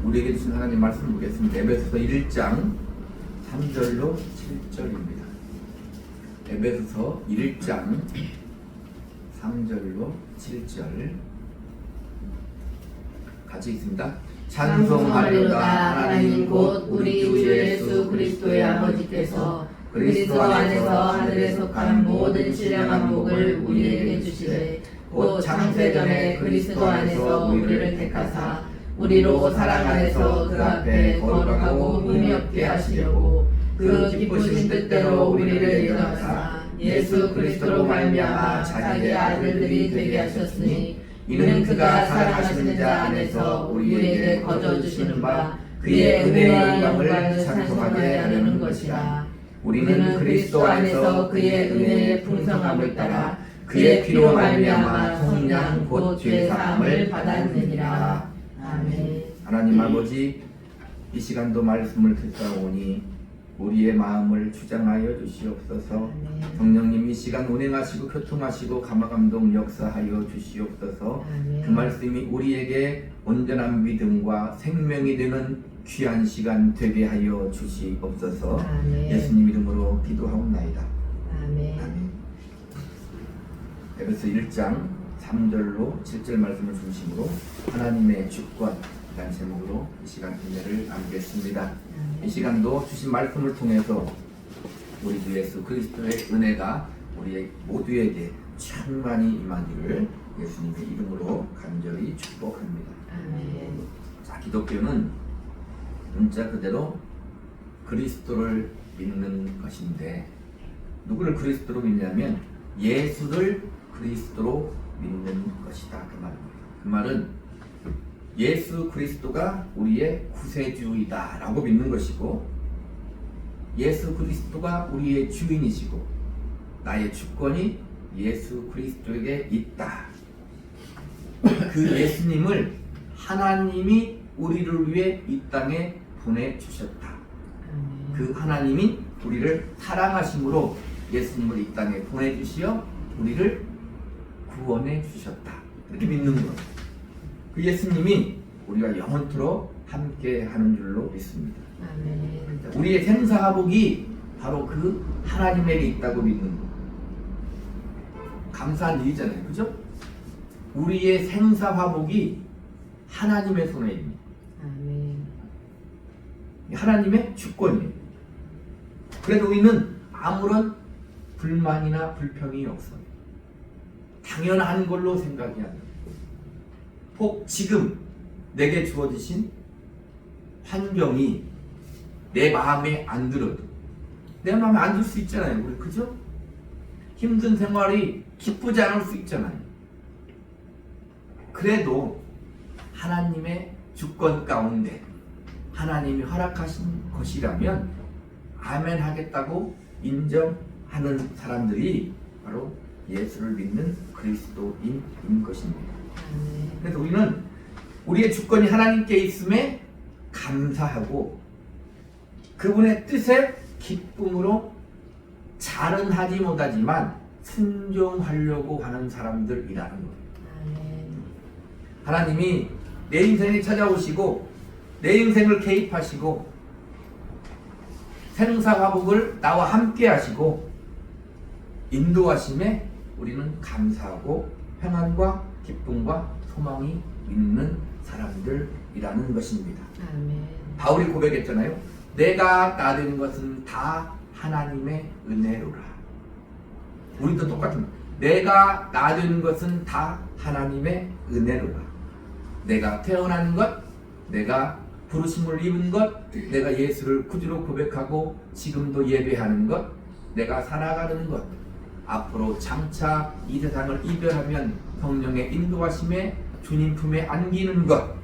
우리에게 주신 하나님 말씀 보겠습니다. 에베소서 1장 3절로 7절입니다. 에베소서 1장 3절로 7절 같이 있습니다. 찬송하리로다. 하나님 곧 우리 주 예수 그리스도의 아버지께서 그리스도 안에서 하늘에 속한 모든 신령한 복을 우리에게 주시되 곧 창세전에 그리스도 안에서 우리를 택하사 우리로 사랑 안에서 그 앞에 거룩하고 흠이 없게 하시려고 그 기쁘신 뜻대로 우리를 예정하사 예수 그리스도로 말미암아 자기의 아들들이 되게 하셨으니 이는 그가 사랑하시는 자 안에서 우리에게 거저 주시는 바 그의 은혜의 영광을 찬송하게 하려는 것이라. 우리는 그리스도 안에서 그의 은혜의 풍성함을 따라 그의 피로 말미암아 속량 곧 죄 사함을 받았느니라. 아멘. 하나님 아버지, 이 시간도 말씀을 듣사오니 우리의 마음을 주장하여 주시옵소서. 성령님 이 시간 운행하시고 교통하시고 감화감동 역사하여 주시옵소서. 그 말씀이 우리에게 온전한 믿음과 생명이 되는 귀한 시간 되게 하여 주시옵소서. 예수님 이름으로 기도하옵나이다. 아멘. 아멘. 에베소 1장 3절로 7절 말씀을 중심으로 하나님의 주권 이란 제목으로 이 시간 은혜를 나누겠습니다. 이 시간도 주신 말씀을 통해서 우리 주 예수 그리스도의 은혜가 우리 모두에게 충만히 임하기를 예수님의 이름으로 간절히 축복합니다. 아멘. 자, 기독교는 문자 그대로 그리스도를 믿는 것인데, 누구를 그리스도로 믿냐면 예수를 그리스도로 믿는 것이다, 그 말입니다. 그 말은 예수 그리스도가 우리의 구세주이다 라고 믿는 것이고, 예수 그리스도가 우리의 주인이시고 나의 주권이 예수 그리스도에게 있다. 그 예수님을 하나님이 우리를 위해 이 땅에 보내주셨다. 그 하나님이 우리를 사랑하심으로 예수님을 이 땅에 보내주시어 우리를 구원해 주셨다. 이렇게 믿는 것. 그 예수님이 우리가 영원토록 함께 하는 줄로 믿습니다. 아멘. 우리의 생사화복이 바로 그 하나님에게 있다고 믿는 것. 감사한 일이잖아요, 그죠? 우리의 생사화복이 하나님의 손에 있습니다. 아멘. 하나님의 주권이에요. 그래도 우리는 아무런 불만이나 불평이 없어요. 당연한 걸로 생각이 안 돼요. 혹 지금 내게 주어지신 환경이 내 마음에 안 들어도, 내 마음에 안 들 수 있잖아요, 우리, 그죠? 힘든 생활이 기쁘지 않을 수 있잖아요. 그래도 하나님의 주권 가운데 하나님이 허락하신 것이라면 아멘 하겠다고 인정하는 사람들이 바로 예수를 믿는 그리스도인인 것입니다. 그래서 우리는 우리의 주권이 하나님께 있음에 감사하고 그분의 뜻에 기쁨으로 잘은 하지 못하지만 순종하려고 하는 사람들이라는 거예요. 하나님이 내 인생에 찾아오시고 내 인생을 개입하시고 생사화복을 나와 함께 하시고 인도하심에 우리는 감사하고 평안과 기쁨과 소망이 있는 사람들이라는 것입니다. 아멘. 바울이 고백했잖아요. 내가 나된 것은 다 하나님의 은혜로라. 우리도 똑같은, 내가 나된 것은 다 하나님의 은혜로라. 내가 태어난 것, 내가 부르심을 입은 것, 내가 예수를 구주로 고백하고 지금도 예배하는 것, 내가 살아가는 것, 앞으로 장차 이 세상을 이별하면 성령의 인도하심에 주님 품에 안기는 것,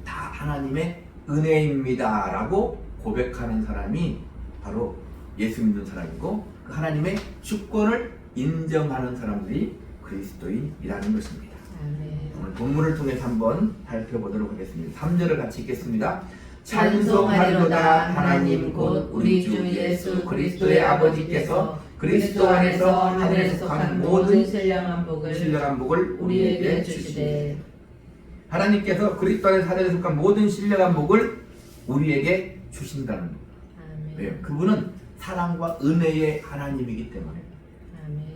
다 하나님의 은혜입니다 라고 고백하는 사람이 바로 예수 믿는 사람이고, 그 하나님의 주권을 인정하는 사람들이 그리스도인이라는 것입니다. 오늘 본문을 통해서 한번 살펴보도록 하겠습니다. 3절을 같이 읽겠습니다. 찬송하리로다. 하나님 곧 우리 주 예수 그리스도의 아버지께서 그리스도 안에서 하늘에 속한 모든 신령한 복을 우리에게 주시되. 하나님께서 그리스도 안에서 하늘에 속한 모든 신령한 복을 우리에게 주신다는 거예요. 아멘. 왜요? 그분은 사랑과 은혜의 하나님이기 때문에 아멘.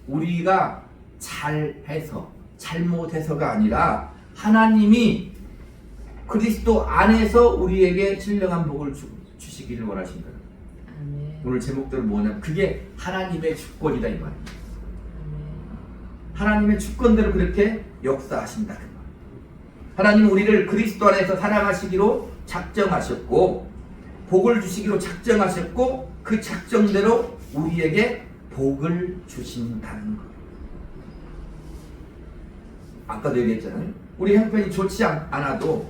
우리가 잘해서 잘못해서가 아니라 하나님이 그리스도 안에서 우리에게 신령한 복을 주시기를 원하신다. 아멘. 오늘 제목대로 뭐냐면 그게 하나님의 주권이다 이 말입니다. 아멘. 하나님의 주권대로 그렇게 역사하신다. 하나님은 우리를 그리스도 안에서 사랑하시기로 작정하셨고 복을 주시기로 작정하셨고 그 작정대로 우리에게 복을 주신다는 거예요. 아까도 얘기했잖아요. 우리 형편이 좋지 않아도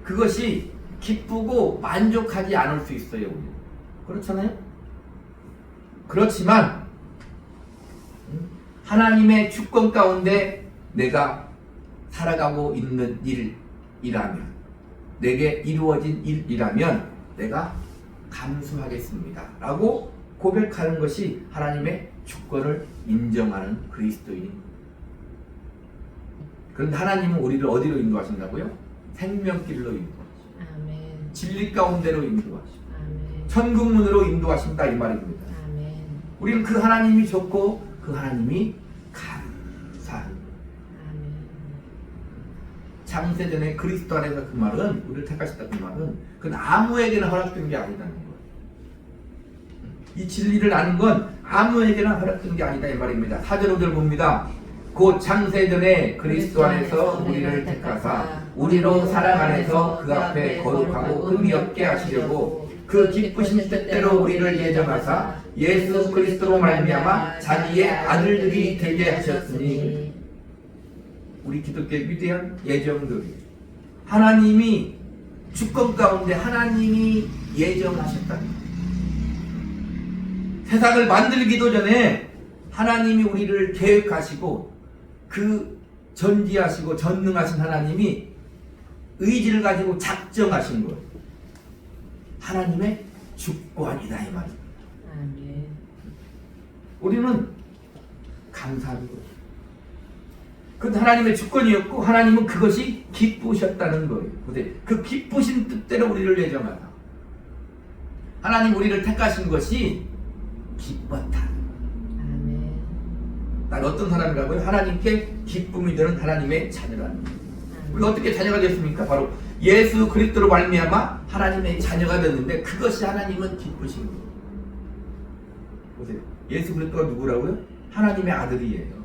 그것이 기쁘고 만족하지 않을 수 있어요. 우리. 그렇잖아요. 그렇지만 하나님의 주권 가운데 내가 살아가고 있는 일이라면 내게 이루어진 일이라면 내가 감수하겠습니다 라고 고백하는 것이 하나님의 주권을 인정하는 그리스도인입니다. 그런데 하나님은 우리를 어디로 인도하신다고요? 생명길로 인도하시고 아멘. 진리 가운데로 인도하시고 아멘. 천국문으로 인도하신다 이 말입니다. 아멘. 우리는 그 하나님이 좋고 그 하나님이 감사합니다. 아멘. 창세전에 그리스도 안에서 그 말은 우리를 택하셨다 그 말은 그건 아무에게나 허락된 게 아니다는 거예요. 이 진리를 아는 건 아무에게나 허락된 게 아니다 이 말입니다. 4절 5절 봅니다. 곧 창세전에 그리스도 안에서 우리를 택하사 우리로 사랑 안에서 그 앞에 거룩하고 흠이 없게 하시려고 그 기쁘신 뜻대로 우리를 예정하사 예수 그리스도로 말미암아 자기의 아들들이 되게 하셨으니 우리 기독교의 위대한 예정들이 하나님이 주권 가운데 하나님이 예정하셨다는 거예요. 세상을 만들기도 전에 하나님이 우리를 계획하시고 그 전지하시고 전능하신 하나님이 의지를 가지고 작정하신 거예요. 하나님의 주권이다 이 말입니다. 아멘. 우리는 감사하는 거예요. 그건 하나님의 주권이었고 하나님은 그것이 기쁘셨다는 거예요. 보세요. 그 기쁘신 뜻대로 우리를 예정하다. 하나님 우리를 택하신 것이 기뻤다. 아멘. 난 어떤 사람이라고요? 하나님께 기쁨이 되는 하나님의 자녀라는 거예요. 우리가 어떻게 자녀가 됐습니까? 바로 예수 그리스도로 말미암아 하나님의 자녀가 됐는데 그것이 하나님은 기쁘신 거예요. 보세요. 예수 그리스도가 누구라고요? 하나님의 아들이에요.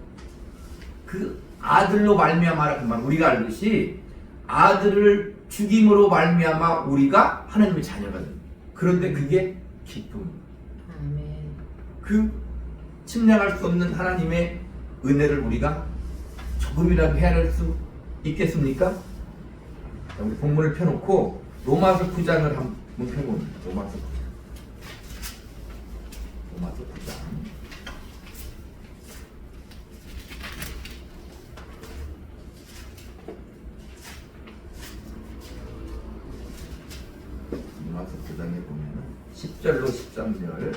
그 아들로 말미암아라 그 말 우리가 알듯이 아들을 죽임으로 말미암아 우리가 하나님의 자녀가 됩니다. 그런데 그게 기쁨입니다. 아멘. 그 침략할 수 없는 하나님의 은혜를 우리가 조금이라도 헤아릴 수 있겠습니까? 자, 우리 본문을 펴놓고 로마서 9장을 한번 펴봅니다. 로마서 9장. 로마서 9장. 로마서 9장에 보면은 10절로 13절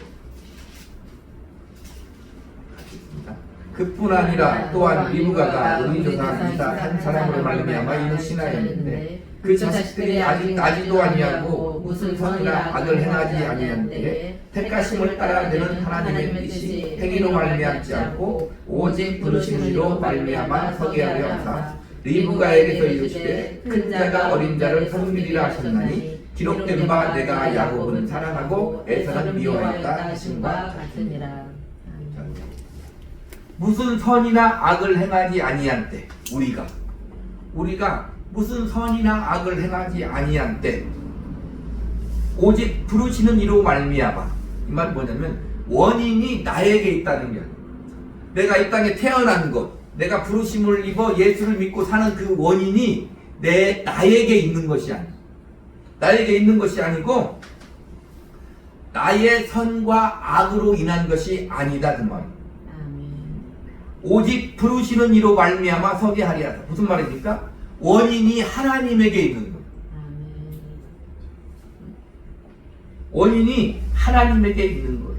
그뿐 아니라 또한 리브가가 우리 조상 이삭 한 사람으로 말미암아 이는 신하였는데 그 자식들이 아직 나지도 아니하고 무슨 선이나 악을 행하지 아니한데 택하심을 따라 되는 하나님의 뜻이 행위로 말미암지 않고 오직 부르심으로 이로 말미암아 서게 하려 하사 리브가에게서 이르시되 큰 자가 어린 자를 섬기리라 하셨나니 기록된 바 내가 야곱은 사랑하고 에서는 미워하였다 하심과 같으니라. 무슨 선이나 악을 행하지 아니한 때 우리가 무슨 선이나 악을 행하지 아니한 때 오직 부르시는 이로 말미암아 이 말은 뭐냐면 원인이 나에게 있다는 게 아니에요. 내가 이 땅에 태어난 것 내가 부르심을 입어 예수를 믿고 사는 그 원인이 나에게 있는 것이 아니에요. 나에게 있는 것이 아니고 나의 선과 악으로 인한 것이 아니다 그 말이에요. 오직 부르시는 이로 말미암아 서게 하리라. 무슨 말입니까? 원인이 하나님에게 있는 거예요. 원인이 하나님에게 있는 거예요.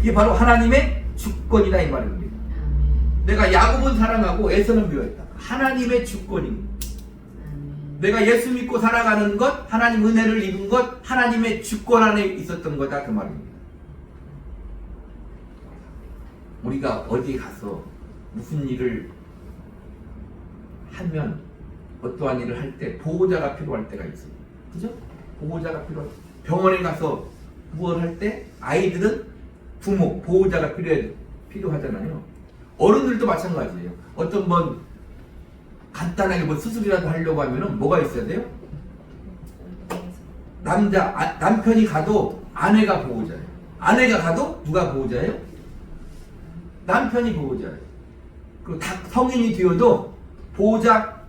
이게 바로 하나님의 주권이다 이 말입니다. 내가 야곱은 사랑하고 에서는 미워했다. 하나님의 주권입니다. 내가 예수 믿고 살아가는 것, 하나님 은혜를 입은 것, 하나님의 주권 안에 있었던 거다 그 말입니다. 우리가 어디 가서 무슨 일을 하면 어떠한 일을 할 때 보호자가 필요할 때가 있어요. 그죠? 보호자가 필요할 때. 병원에 가서 무엇을 할 때 아이들은 부모, 보호자가 필요하잖아요. 어른들도 마찬가지예요. 어떤 간단하게 수술이라도 하려고 하면은 뭐가 있어야 돼요? 남편이 가도 아내가 보호자예요. 아내가 가도 누가 보호자예요? 남편이 보호자예요. 그리고 다 성인이 되어도 보호자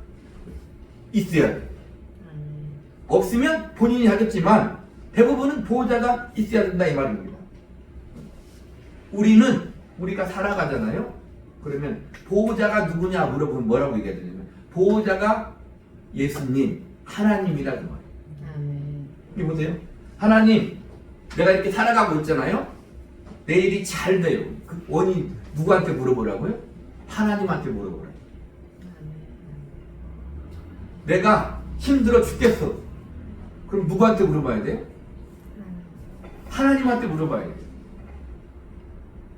있어야 돼요. 없으면 본인이 하겠지만 대부분은 보호자가 있어야 된다 이 말입니다. 우리가 살아가잖아요. 그러면 보호자가 누구냐 물어보면 뭐라고 얘기해야 되냐면 보호자가 예수님, 하나님이라고 말이에요. 이거 보세요. 하나님, 내가 이렇게 살아가고 있잖아요. 내 일이 잘 돼요. 그 원인 누구한테 물어보라고요? 하나님한테 물어보라고요. 내가 힘들어 죽겠어. 그럼 누구한테 물어봐야 돼요? 하나님한테 물어봐야 돼요.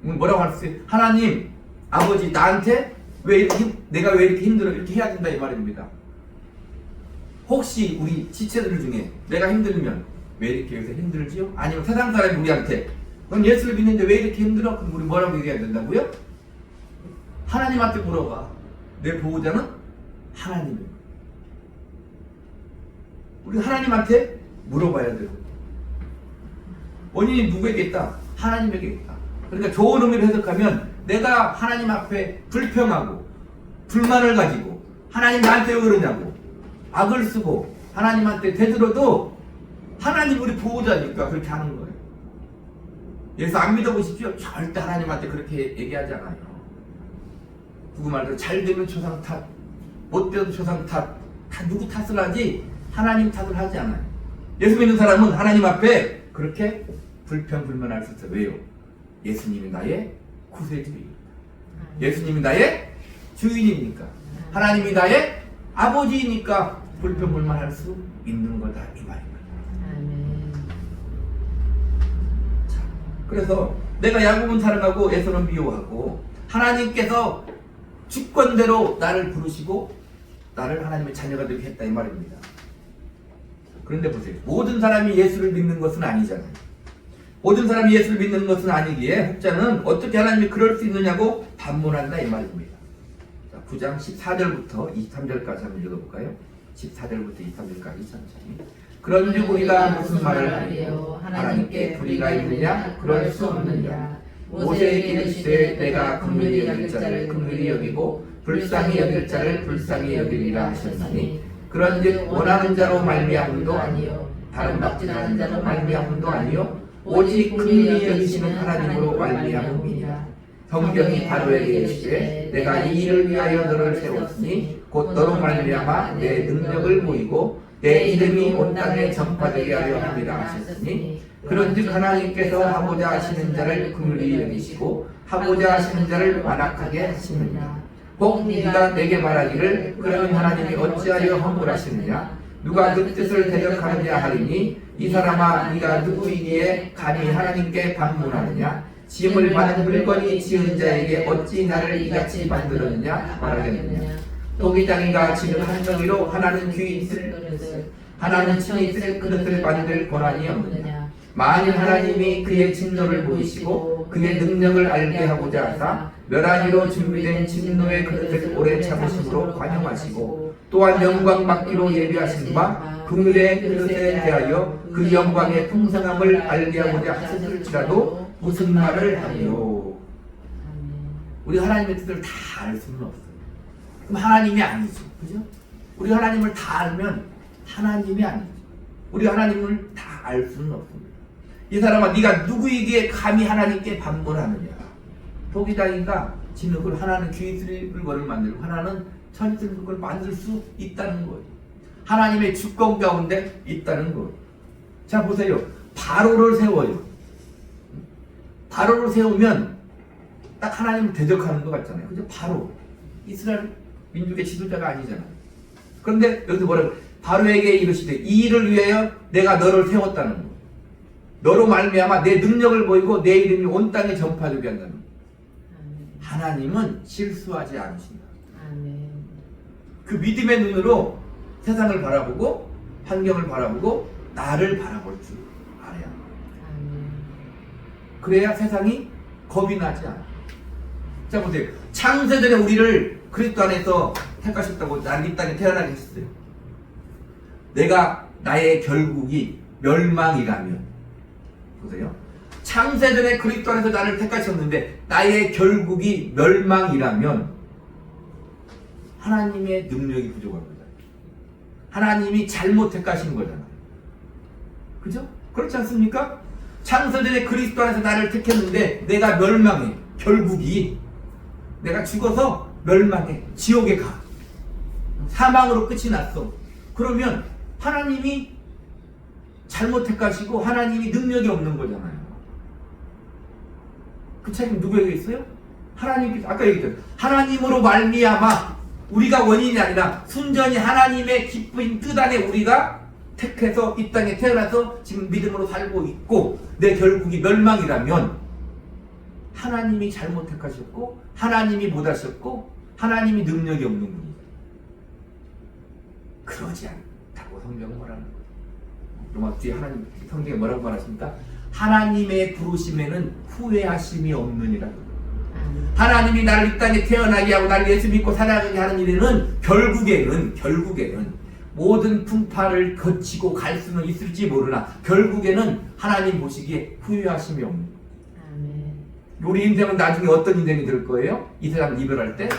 뭐라고 할 수 있어요? 하나님, 아버지, 나한테 내가 왜 이렇게 힘들어? 이렇게 해야 된다 이 말입니다. 혹시 우리 지체들 중에 내가 힘들면 왜 이렇게 요새 힘들지요? 아니면 세상 사람이 우리한테 넌 예수를 믿는데 왜 이렇게 힘들어? 그럼 우리 뭐라고 얘기해야 된다고요? 하나님한테 물어봐. 내 보호자는 하나님이에요. 우리 하나님한테 물어봐야 돼요. 원인이 누구에게 있다? 하나님에게 있다. 그러니까 좋은 의미로 해석하면 내가 하나님 앞에 불평하고 불만을 가지고 하나님 나한테 왜 그러냐고 악을 쓰고 하나님한테 대들어도 하나님 우리 보호자니까 그렇게 하는 거예요. 예수 안 믿어보십시오. 절대 하나님한테 그렇게 얘기하지 않아요. 누구 말대로 잘 되면 조상 탓, 못 되면 조상 탓, 다 누구 탓을 하지 하나님 탓을 하지 않아요. 예수 믿는 사람은 하나님 앞에 그렇게 불평불만할 수 있어요. 왜요? 예수님이 나의 구세주입니다. 예수님이 나의 주인이니까, 하나님이 나의 아버지이니까 불평불만할 수 있는 거다 이 말입니다. 자, 그래서 내가 야곱은 사랑하고 에서는 미워하고 하나님께서 주권대로 나를 부르시고 나를 하나님의 자녀가 되게 했다 이 말입니다. 그런데 보세요. 모든 사람이 예수를 믿는 것은 아니잖아요. 모든 사람이 예수를 믿는 것은 아니기에 혹자는 어떻게 하나님이 그럴 수 있느냐고 반문한다 이 말입니다. 자, 9장 14절부터 23절까지 한번 읽어볼까요? 14절부터 23절까지 천천히. 그런즉 우리가 무슨 말을 하리요? 하나님께 불의가 있느냐? 그럴 수 없느냐? 모세에게 이르시되 내가 긍휼히 여길 자를 긍휼히 여기고 불쌍히 여길 자를 불쌍히 여기리라 하셨으니 그런즉 원하는 자로 말미암음도 아니요 다른 받지 않은 자로 말미암음도 아니요 오직 긍휼히 여기시는 하나님으로 말미암음이니라. 성경이 바로에게 이르시되 내가 이 일을 위하여 너를 세웠으니 곧 너로 말미암아 내 능력을 보이고 내 이름이 온 땅에 전파되게 하려 함이라 하셨으니 그런즉 하나님께서 하고자 하시는 자를 긍휼히 여기시고 하고자 하시는 자를 완악하게 하시느니라. 혹 네가 내게 말하기를 그러면 하나님이 어찌하여 허물하시느냐? 누가 그 뜻을 대적하느냐 하리니 이 사람아 네가 누구이기에 감히 하나님께 반문하느냐? 짐을 받은 물건이 지은 자에게 어찌 나를 이같이 만들었느냐 말하겠느냐? 토기장이가 지는 한 명이로 하나는 귀 있을 그릇을 하나는 친히 있을 그릇을 만들 권한이 없느냐? 만일 하나님이 그의 진노를 보이시고 그의 능력을 알게 하고자 하사 멸하기로 준비된 진노의 그릇을 오래 참으심으로 관용하시고 또한 영광 받기로 예비하신 바 긍휼의 그릇에 대하여 그 영광의 풍성함을 알게 하고자 하셨을지라도 무슨 말을 하리요? 우리 하나님의 뜻을 다 알 수는 없어요. 그럼 하나님이 아니죠, 그죠? 우리 하나님을 다 알면 하나님이 아니죠. 우리 하나님을 다 알 수는 없습니다. 이 사람아 네가 누구이기에 감히 하나님께 반문하느냐? 토기장이가 진흙을 하나는 귀 있을 물건을 만들고 하나는 천 있을 물건을 만들 수 있다는 거예요. 하나님의 주권 가운데 있다는 거예요. 자 보세요. 바로를 세워요. 바로를 세우면 딱 하나님을 대적하는 것 같잖아요. 그죠? 바로 이스라엘 민족의 지도자가 아니잖아. 그런데 여기서 뭐라고? 바로에게 이르시되 이 일을 위하여 내가 너를 세웠다는 거. 너로 말미암아 내 능력을 보이고 내 이름이 온 땅에 전파되게 한다는 거. 하나님은 실수하지 않으신다. 아멘. 그 믿음의 눈으로 세상을 바라보고 환경을 바라보고 나를 바라볼 줄 알아야. 아멘. 그래야 세상이 겁이 나지 않아. 자 보세요. 창세전에 우리를 그리스도 안에서 택하셨다고 나를 이 땅에 태어나게 했어요. 내가 나의 결국이 멸망이라면, 보세요. 창세전에 그리스도 안에서 나를 택하셨는데 나의 결국이 멸망이라면 하나님의 능력이 부족한 거다. 하나님이 잘못 택하신 거잖아요. 그죠? 그렇지 않습니까? 창세전에 그리스도 안에서 나를 택했는데 내가 멸망해. 결국이 내가 죽어서 멸망해. 지옥에 가. 사망으로 끝이 났어. 그러면 하나님이 잘못 택하시고 하나님이 능력이 없는 거잖아요. 그 책임 누구에게 있어요? 하나님께서. 아까 얘기했죠. 하나님으로 말미암아 우리가 원인이 아니라 순전히 하나님의 기쁘신 뜻 안에 우리가 택해서 이 땅에 태어나서 지금 믿음으로 살고 있고 내 결국이 멸망이라면 하나님이 잘못 택하셨고 하나님이 못하셨고 하나님이 능력이 없는 분이에요. 그러지 않다고 성경은 말하는 거예요. 로마 뒤에 하나님 성경에 뭐라고 말하십니까? 하나님의 부르심에는 후회하심이 없느니라. 하나님이 나를 이 땅에 태어나게 하고 나를 예수 믿고 살아가게 하는 일에는 결국에는 모든 풍파를 거치고 갈 수는 있을지 모르나 결국에는 하나님 보시기에 후회하심이 없는 거예요. 우리 인생은 나중에 어떤 인생이 될 거예요? 이 세상을 이별할 때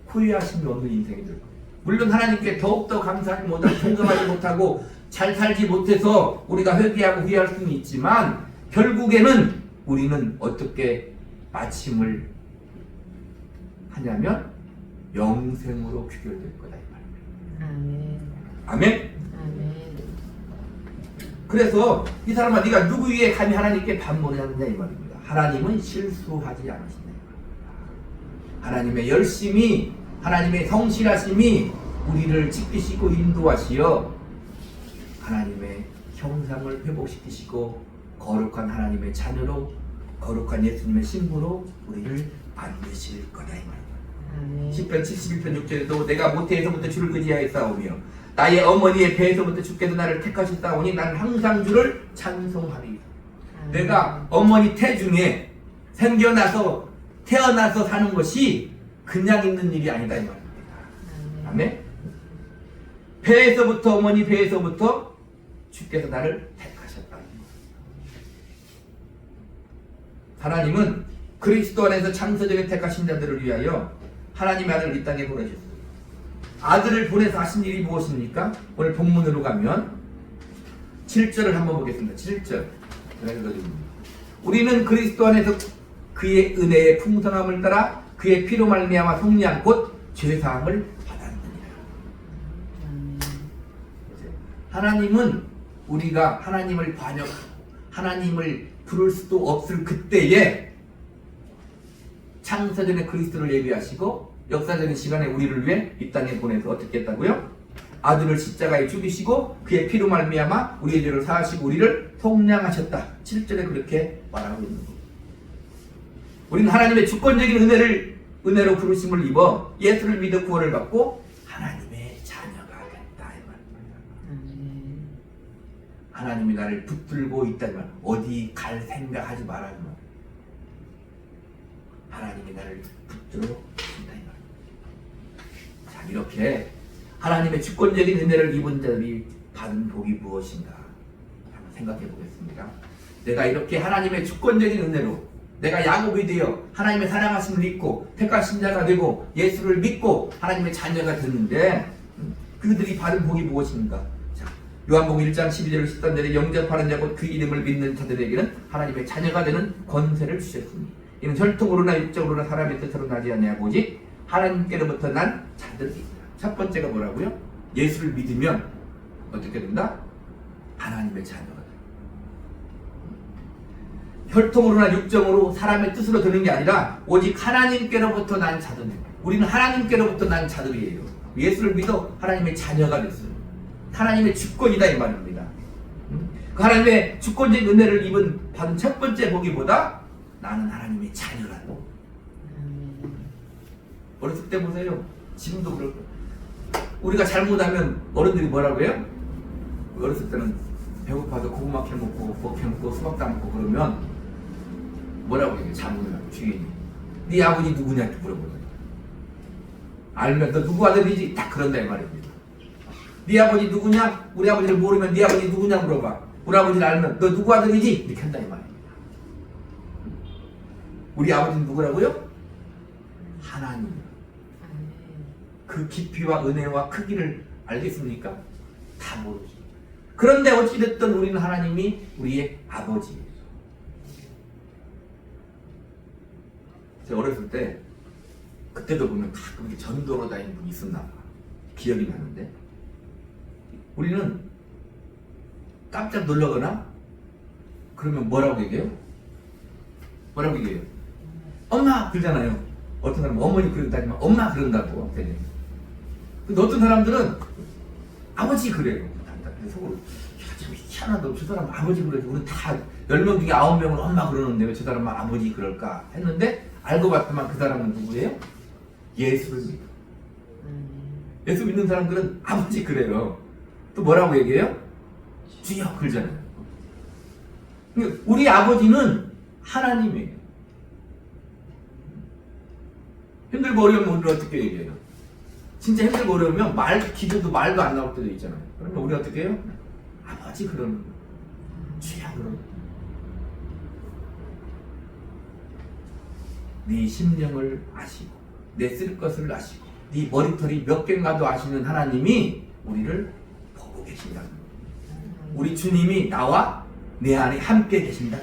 후회하심이 없는 인생이 될 거예요. 물론 하나님께 더욱더 감사하지 못하고 동감하지 못하고 잘 살지 못해서 우리가 회개하고 후회할 수는 있지만 결국에는 우리는 어떻게 마침을 하냐면 영생으로 귀결될 거다 이 말입니다. 아멘. 아멘. 그래서 이 사람아 네가 누구 위에 감히 하나님께 반문을 하느냐 이 말입니다. 하나님은 실수하지 않으신다 이 말입니다. 하나님의 열심이 하나님의 성실하심이 우리를 지키시고 인도하시어 하나님의 형상을 회복시키시고 거룩한 하나님의 자녀로 거룩한 예수님의 신부로 우리를 만드실 거다 이 말입니다. 시편 71편 6절에도 내가 모태에서부터 주를 의지하였사오며 나의 어머니의 배에서부터 주께서 나를 택하셨사오니 나는 항상 주를 찬송하리. 내가 어머니 태 중에 태어나서 사는 것이 그냥 있는 일이 아니다 이 말입니다. 아멘. 배에서부터 어머니 배에서부터 주께서 나를 택하셨다. 하나님은 그리스도 안에서 창세전에 택하신 자들을 위하여 하나님의 아들을 이 땅에 보내셨어요. 아들을 보내서 하신 일이 무엇입니까? 오늘 본문으로 가면 7절을 한번 보겠습니다. 7절 제가 읽어드립니다. 우리는 그리스도 안에서 그의 은혜의 풍성함을 따라 그의 피로 말미암아 속량 곧 죄사함을 받았느니라. 하나님은 우리가 하나님을 반역하고 하나님을 부를 수도 없을 그때에 창세전에 그리스도를 예비하시고 역사적인 시간에 우리를 위해 이 땅에 보내서 어떻게 했다고요? 아들을 십자가에 죽이시고 그의 피로 말미암아 우리의 죄를 사하시고 우리를 속량하셨다. 7절에 그렇게 말하고 있는 겁니다. 우리는 하나님의 주권적인 은혜로 부르심을 입어 예수를 믿어 구원을 받고 하나님의 자녀가 됐다 이 말입니다. 하나님이 나를 붙들고 있다면 어디 갈 생각하지 말아야 말. 하나님이 나를 붙들어 있다 이 말. 자, 이렇게 하나님의 주권적인 은혜를 입은 자들이 받은 복이 무엇인가 한번 생각해 보겠습니다. 내가 이렇게 하나님의 주권적인 은혜로 내가 야곱이 되어 하나님의 사랑하심을 믿고 택하신 자가 되고 예수를 믿고 하나님의 자녀가 됐는데 그들이 받은 복이 무엇인가? 자, 요한복음 1장 12절 13절에 영접하는 자 곧 그 이름을 믿는 자들에게는 하나님의 자녀가 되는 권세를 주셨으니 이는 혈통으로나 육적으로나 사람의 뜻으로 나지 아니하고 오직 하나님께로부터 난 자들이다. 첫 번째가 뭐라고요? 예수를 믿으면 어떻게 된다? 하나님의 자녀가 된다. 혈통으로나 육정으로 사람의 뜻으로 되는 게 아니라 오직 하나님께로부터 난 자들입니다. 우리는 하나님께로부터 난 자들이에요. 예수를 믿어 하나님의 자녀가 됐어요. 하나님의 주권이다 이 말입니다. 그 하나님의 주권적 은혜를 받은 첫 번째 복이보다 나는 하나님의 자녀라고. 어렸을 때 보세요. 지금도 그럴 거예요. 우리가 잘못하면 어른들이 뭐라고 해요? 어렸을 때는 배고파서 고구마 캐먹고 뭐 캐먹고 수박 따먹고 그러면 뭐라고 해요? 잘못하면 주인이 네 아버지 누구냐 이렇게 물어보거든요. 알면 너 누구 아들이지? 딱 그런다 이 말입니다. 네 아버지 누구냐? 우리 아버지를 모르면 네 아버지 누구냐 물어봐. 우리 아버지를 알면 너 누구 아들이지? 이렇게 한다 이 말입니다. 우리 아버지는 누구라고요? 하나님. 그 깊이와 은혜와 크기를 알겠습니까? 다 모르죠. 그런데 어찌됐든 우리는 하나님이 우리의 아버지예요. 제가 어렸을 때 그때도 보면 가끔 이렇게 전도로 다니는 분이 있었나 봐. 기억이 나는데 우리는 깜짝 놀라거나 그러면 뭐라고 얘기해요? 뭐라고 얘기해요? 엄마 그러잖아요. 어떤 사람은 어머니 그런다지만 엄마 그런다고. 근데 어떤 사람들은 아버지 그래요. 속으로 야, 참 희한하다. 저 사람 아버지 그러지. 우리 다 10명 중에 9명은 엄마 그러는데 왜 저 사람은 아버지 그럴까 했는데 알고 봤더만 그 사람은 누구예요? 예수를 믿어. 예수 믿는 사람들은 아버지 그래요. 또 뭐라고 얘기해요? 주여 그러잖아요. 우리 아버지는 하나님이에요. 힘들고 어려우면 우리는 어떻게 얘기해요? 진짜 힘들고 어려우면 기도도 말도 안 나올 때도 있잖아요. 그러면 우리 어떻게 해요? 아버지 그러는 거예요. 주여 그러는 거예요. 네 심령을 아시고 내 쓸 것을 아시고 네 머리털이 몇 개인가도 아시는 하나님이 우리를 보고 계신다. 우리 주님이 나와 내 안에 함께 계신다.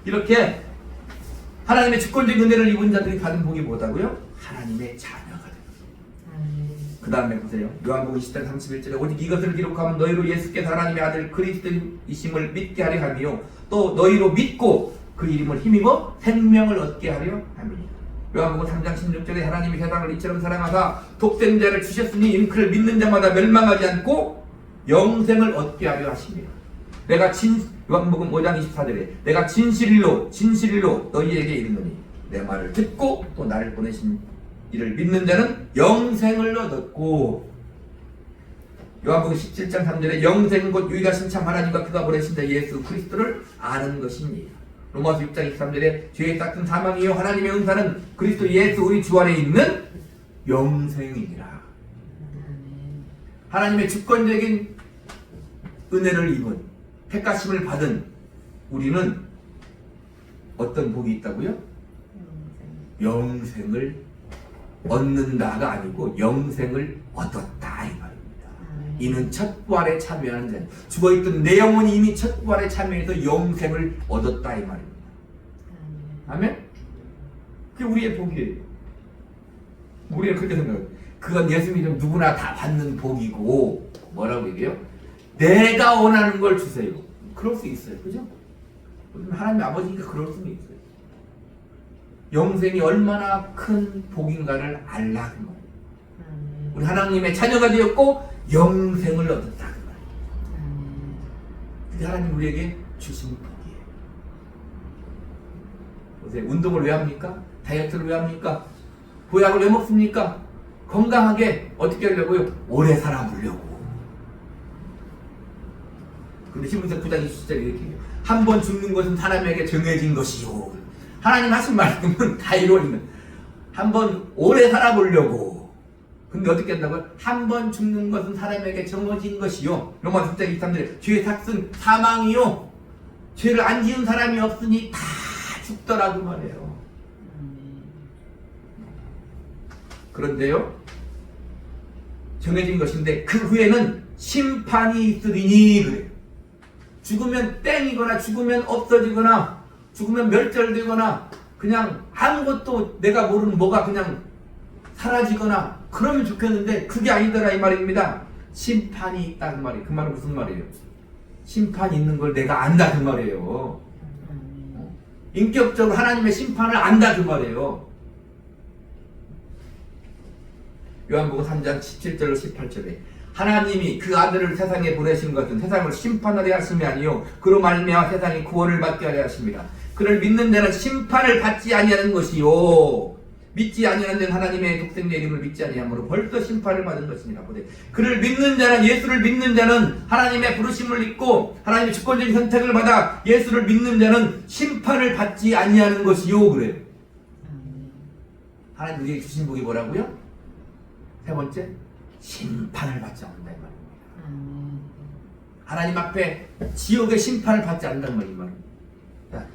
이렇게 하나님의 주권적 은혜를 입은 자들이 받은 복이 뭐다고요? 하나님의 자녀가 되는. 그 다음에 보세요. 요한복음 20장 31절에 오직 이것을 기록하면 너희로 예수께서 하나님의 아들 그리스도이심을 믿게 하려 하며 또 너희로 믿고 그 이름을 힘입어 생명을 얻게 하려 함이니. 요한복음 3장 16절에 하나님이 세상을 이처럼 사랑하사 독생자를 주셨으니 이는 그를 믿는 자마다 멸망하지 않고 영생을 얻게 하려 하십니다. 요한복음 5장 24절에 내가 진실로 너희에게 이르노니 내 말을 듣고 또 나를 보내신 이를 믿는 자는 영생을 얻었고. 요한복음 17장 3절에 영생은 곧 유일하신 참 하나님과 그가 보내신 자 예수 그리스도를 아는 것입니다. 로마서 6장 23절에 죄의 싹은 사망이요 하나님의 은사는 그리스도 예수 우리 주 안에 있는 영생이니라. 하나님의 주권적인 은혜를 입은 택하심을 받은 우리는 어떤 복이 있다고요? 영생을 얻는다가 아니고 영생을 얻었다 이 말입니다. 이는 첫 부활에 참여하는 자니 죽어있던 내 영혼이 이미 첫 부활에 참여해서 영생을 얻었다 이 말입니다. 아멘? 그게 우리의 복이에요. 우리는 그렇게 생각해요. 그건 예수 믿으면 누구나 다 받는 복이고 뭐라고 얘기해요? 내가 원하는 걸 주세요. 그럴 수 있어요. 그죠? 하나님 아버지니까 그럴 수는 있어요. 영생이 얼마나 큰 복인가를 알라 그 말이에요. 우리 하나님의 자녀가 되었고 영생을 얻었다 그 말이에요. 그게 하나님 우리에게 주신 복이에요. 보세요. 운동을 왜 합니까? 다이어트를 왜 합니까? 보약을 왜 먹습니까? 건강하게 어떻게 하려고요? 오래 살아보려고. 근데 신문서 9장 27절에 이렇게 해요. 한 번 죽는 것은 사람에게 정해진 것이요. 하나님 하신 말씀은 다 이루어지는. 한 번 오래 살아보려고. 근데 어떻게 한다고요? 한 번 죽는 것은 사람에게 정해진 것이요. 로마서 10장 23절에 죄의 삭은 사망이요. 죄를 안 지은 사람이 없으니 다 죽더라고 말해요. 그런데요, 정해진 것인데 그 후에는 심판이 있으리니 그래요. 죽으면 땡이거나 죽으면 없어지거나 죽으면 멸절되거나 그냥 아무것도 내가 모르는 뭐가 그냥 사라지거나 그러면 좋겠는데 그게 아니더라 이 말입니다. 심판이 있다 그 말이에요. 그 말은 무슨 말이에요? 심판이 있는 걸 내가 안다 그 말이에요. 인격적으로 하나님의 심판을 안다 그 말이에요. 요한복음 3장 17절 18절에 하나님이 그 아들을 세상에 보내신 것은 세상을 심판하려 하심이 아니요 그로 말미암아 세상이 구원을 받게 하려 하심이라. 그를 믿는 자는 심판을 받지 아니하는 것이요 믿지 아니하는 하나님의 독생자 이름을 믿지 아니함으로 벌써 심판을 받은 것이니라. 보되 그를 믿는 자는 예수를 믿는 자는 하나님의 부르심을 믿고 하나님의 주권적인 선택을 받아 예수를 믿는 자는 심판을 받지 아니하는 것이요 그래요. 하나님 우리에게 주신 복이 뭐라고요? 세 번째, 심판을 받지 않는다 이 말입니다. 하나님 앞에 지옥의 심판을 받지 않는다는 말입니다.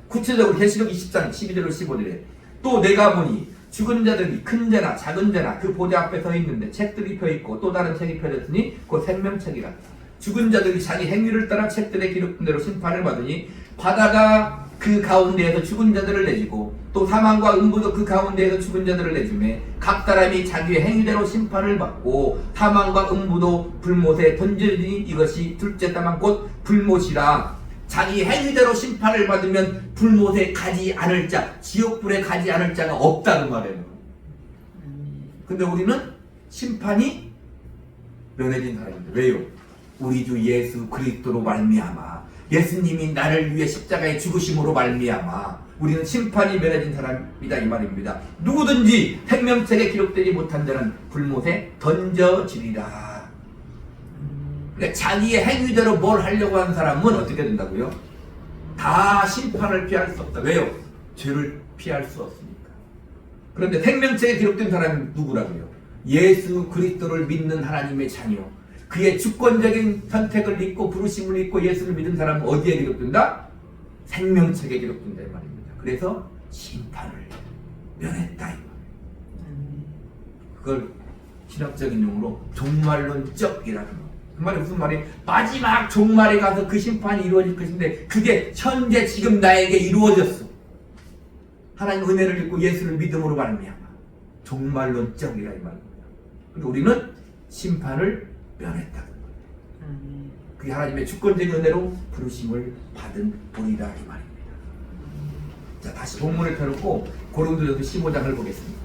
구체적으로 계시록 23장 12절로 15절에 또 내가 보니 죽은 자들이 큰 자나 작은 자나 그 보좌 앞에 서 있는데 책들이 펴있고 또 다른 책이 펴졌으니 곧 생명책이라. 죽은 자들이 자기 행위를 따라 책들에 기록된 대로 심판을 받으니 바다가 그 가운데에서 죽은 자들을 내주고 또 사망과 음부도 그 가운데에서 죽은 자들을 내주매 각 사람이 자기의 행위대로 심판을 받고 사망과 음부도 불못에 던져지니 이것이 둘째 사망 곧 불못이라. 자기 행위대로 심판을 받으면 불못에 가지 않을 자, 지옥불에 가지 않을 자가 없다는 말이에요. 근데 우리는 심판이 면해진 사람입니다. 왜요? 우리 주 예수 그리스도로 말미암아 예수님이 나를 위해 십자가에 죽으심으로 말미암아 우리는 심판이 면해진 사람이다 이 말입니다. 누구든지 생명책에 기록되지 못한 자는 불못에 던져지리라. 그러니까 자기의 행위대로 뭘 하려고 하는 사람은 어떻게 된다고요? 다 심판을 피할 수 없다. 왜요? 죄를 피할 수 없으니까. 그런데 생명책에 기록된 사람은 누구라고요? 예수 그리스도를 믿는 하나님의 자녀, 그의 주권적인 선택을 믿고 부르심을 믿고 예수를 믿은 사람은 어디에 기록된다? 생명책에 기록된다 이 말입니다. 그래서 심판을 면했다 이 말입니다. 그걸 신학적인 용어로 종말론적이라는 거. 그 말이 무슨 말이? 마지막 종말에 가서 그 심판이 이루어질 것인데 그게 현재 지금 나에게 이루어졌어. 하나님 은혜를 입고 예수를 믿음으로 말미암아 종말론적이라 이 말입니다. 그리고 우리는 심판을 면했다는 거예요. 그게 하나님의 주권적인 은혜로 부르심을 받은 분이다 이 말입니다. 자, 다시 본문을 펴놓고 고린도전서 15장을 보겠습니다.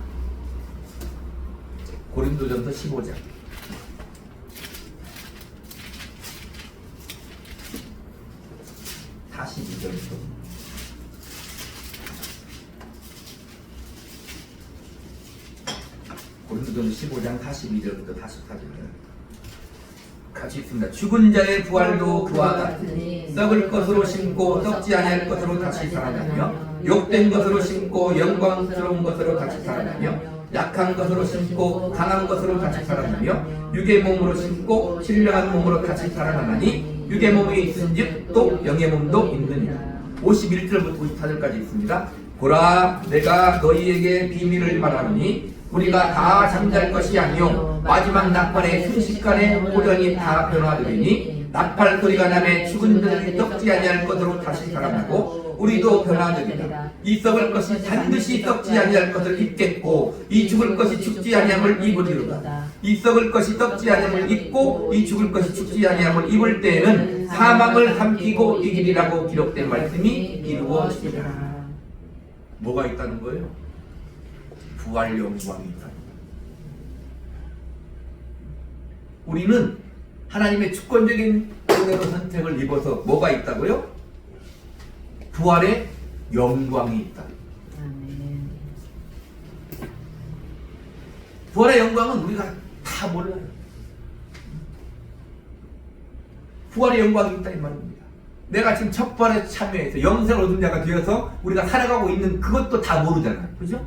고린도전서 15장 42절부터 고린도전서 15장 42절부터 44절까지 같이 있습니다. 죽은 자의 부활도 그와 같으니 썩을 것으로 심고 썩지 아니할 것으로 다시 살아나며 욕된 것으로 심고 영광스러운 것으로 다시 살아나며 약한 것으로 심고 강한 것으로 다시 살아나며 육의 몸으로 심고 신령한 몸으로 다시 살아나니 육의 몸이 있은즉 또 영의 몸도 있느니라. 51절부터 54절까지 있습니다. 보라 내가 너희에게 비밀을 말하노니 우리가 다 잠잘 것이 아니요 마지막 나팔에 순식간에 호련히 다 변화되리니 나팔 소리가 나매 죽은 자들이 썩지 아니할 것으로 다시 살아나고 우리도 변화되리라. 이 썩을 것이 반드시 썩지 아니할 것을 입겠고 이 죽을 것이 죽지 아니함을 입으리로다. 이 썩을 것이 썩지 아니함을 입고 이 죽을 것이 죽지 아니함을 입을 때에는 사망을 삼키고 이기리라고 기록된 말씀이 이루어지리라. 뭐가 있다는 거예요? 부활 영광이 있다는 거예요. 우리는 하나님의 주권적인 은혜로 선택을 입어서 뭐가 있다고요? 부활의 영광이 있다. 부활의 영광은 우리가 다 몰라요. 부활의 영광이 있다 이 말입니다. 내가 지금 첫 부활에 참여해서 영생을 얻은 자가 되어서 우리가 살아가고 있는 그것도 다 모르잖아요. 그죠?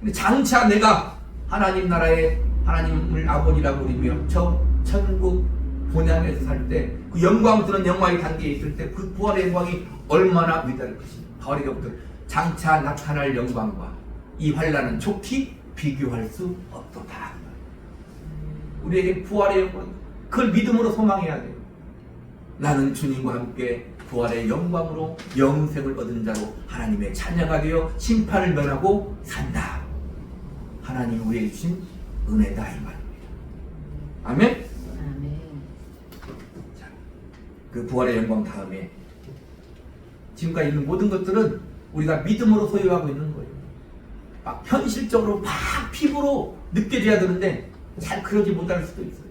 근데 장차 내가 하나님 나라에 하나님을 아버지라고 부르며 저 천국 본향에서 살 때 그 영광스러운 영광이 담겨 있을 때 그 부활의 영광이 얼마나 위대할 것인가. 바울이 여러분들 장차 나타날 영광과 이 환난은 좋게 비교할 수 없도다. 우리에게 부활의 영광, 그걸 믿음으로 소망해야 돼요. 나는 주님과 함께 부활의 영광으로 영생을 얻은 자로 하나님의 자녀가 되어 심판을 면하고 산다. 하나님이 우리에게 주신 은혜다 이 말입니다. 아멘? 자, 그 부활의 영광 다음에 지금까지 있는 모든 것들은 우리가 믿음으로 소유하고 있는 거예요. 막 현실적으로 막 피부로 느껴져야 되는데 잘 그러지 못할 수도 있어요.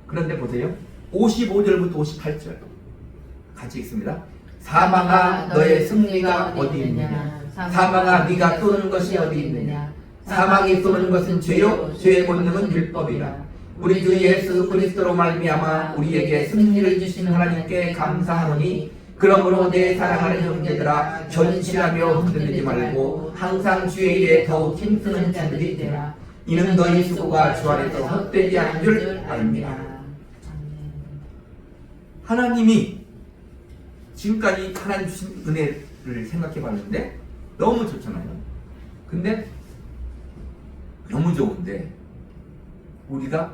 그런데 보세요. 55절부터 58절 같이 읽습니다. 사망아 너의 승리가 어디 있느냐? 사망아 네가 쏘는 것이 어디 있느냐? 사망이 쏘는 것은 죄요 죄의 본능은 율법이라. 우리 주 예수 그리스도로 말미암아 우리에게 승리를 주시는 하나님께 감사하노니 그러므로 내 사랑하는 형제들아 전실하며 흔들리지 말고 항상 주의 일에 더욱 힘쓰는 자들이 되라. 이는 너희 수고가 주 안에서 헛되지 않은 줄 압니다. 하나님이 지금까지 하나님 주신 은혜를 생각해 봤는데 너무 좋잖아요. 근데 너무 좋은데 우리가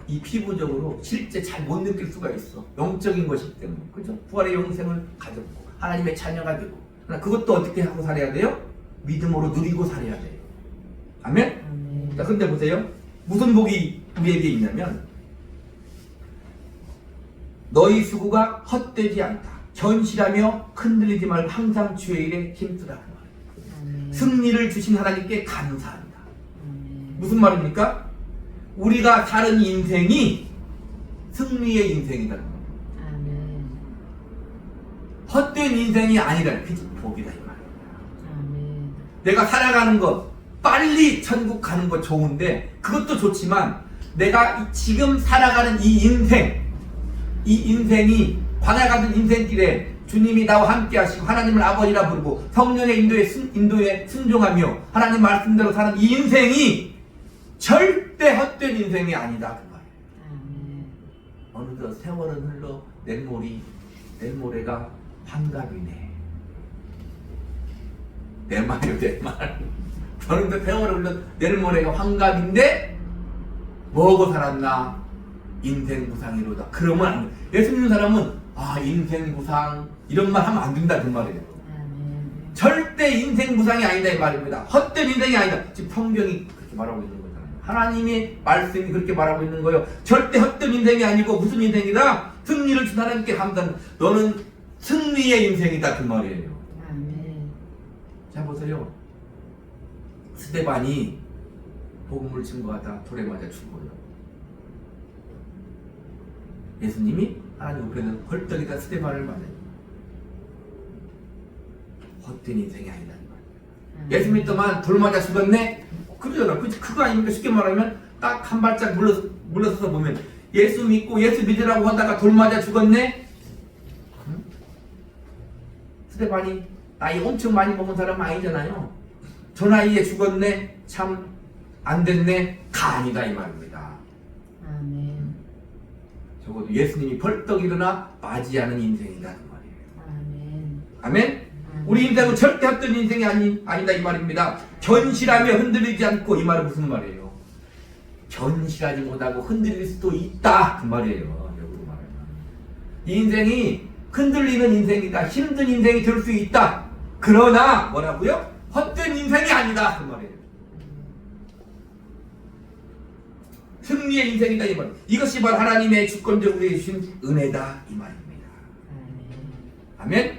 이 피부적으로 실제 잘 못 느낄 수가 있어. 영적인 것이기 때문에. 그죠? 부활의 영생을 가졌고 하나님의 자녀가 되고. 그러나 그것도 어떻게 하고 살아야 돼요? 믿음으로 누리고 살아야 돼요. 아멘? 자, 근데 보세요. 무슨 복이 우리에게 있냐면 너희 수고가 헛되지 않다. 견실하며 흔들리지 말고 항상 주의 일에 힘쓰라. 승리를 주신 하나님께 감사한다. 무슨 말입니까? 우리가 사는 인생이 승리의 인생이다. 헛된 인생이 아니라 그게 복이다 이 말이야. 내가 살아가는 것 빨리 천국 가는 거 좋은데 그것도 좋지만 내가 지금 살아가는 이 인생이 광야 같은 인생길에 주님이 나와 함께 하시고 하나님을 아버지라 부르고 성령의 인도에 순종하며 하나님 말씀대로 사는 이 인생이 절대 헛된 인생이 아니다 그 말이에요. 어느덧 세월은 흘러 내일모레가 환갑이네. 내 말이요 내 말. 어느덧 세월은 흘러 내일모레가 환갑인데 뭐하고 살았나? 인생 무상이로다. 그러면 안 돼. 예수 믿는 사람은 인생 무상 이런 말 하면 안 된다 그 말이에요. 절대 인생 무상이 아니다 이 말입니다. 헛된 인생이 아니다. 지금 성경이 그렇게 말하고 있는 거잖아요. 하나님의 말씀이 그렇게 말하고 있는 거예요. 절대 헛된 인생이 아니고 무슨 인생이다? 승리를 준 하나님께 감사합니다. 너는 승리의 인생이다 그 말이에요. 자 보세요. 스데반이 복음을 증거하다 돌에 맞아 죽어요. 예수님이 하나님 옆에는 벌떡이다 스데반을 맞아요. 헛된 인생이 아니다 이 말이에요. 예수 믿더만 돌 맞아 죽었네? 그러잖아. 그거 아닙니까? 쉽게 말하면 딱 한 발짝 물러서서 보면 예수 믿고 예수 믿으라고 하다가 돌 맞아 죽었네? 응? 스데반이 나이 엄청 많이 먹은 사람 아니잖아요. 저 나이에 죽었네? 참 안 됐네? 가 아니다 이 말입니다. 아멘. 적어도 예수님이 벌떡 일어나 맞이하는 인생이다 그 말이에요. 아멘? 우리 인생은 절대 헛된 인생이 아니다 이 말입니다. 견실하며 흔들리지 않고 이 말은 무슨 말이에요? 견실하지 못하고 흔들릴 수도 있다 그 말이에요. 역으로 말하면 이 인생이 흔들리는 인생이다. 힘든 인생이 될 수 있다. 그러나 뭐라고요? 헛된 인생이 아니다 그 말이에요. 승리의 인생이다 이 말. 이것이 바로 하나님의 주권적으로 주신 은혜다 이 말입니다. 아멘?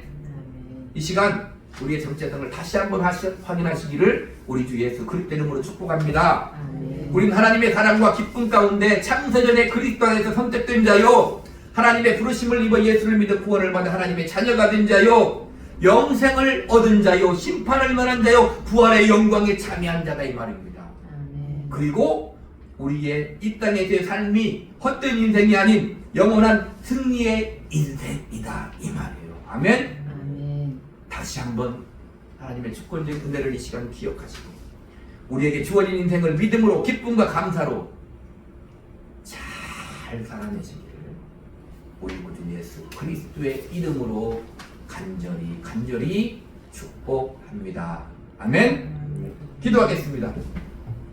이 시간 우리의 정체성을 다시 한번 확인하시기를 우리 주 예수 그리스도 이름으로 축복합니다. 우리는 하나님의 사랑과 기쁨 가운데 창세전에 그리스도 안에서 선택된 자요, 하나님의 부르심을 입어 예수를 믿어 구원을 받아 하나님의 자녀가 된 자요, 영생을 얻은 자요, 심판을 면한 자요, 부활의 영광에 참여한 자다 이 말입니다. 그리고 우리의 이 땅의 삶이 헛된 인생이 아닌 영원한 승리의 인생이다 이 말이에요. 아멘? 다시 한번 하나님의 주권적인 은혜를 이 시간 기억하시고 우리에게 주어진 인생을 믿음으로 기쁨과 감사로 잘 살아내시기를 우리 구주 예수 그리스도의 이름으로 간절히 축복합니다. 아멘. 기도하겠습니다.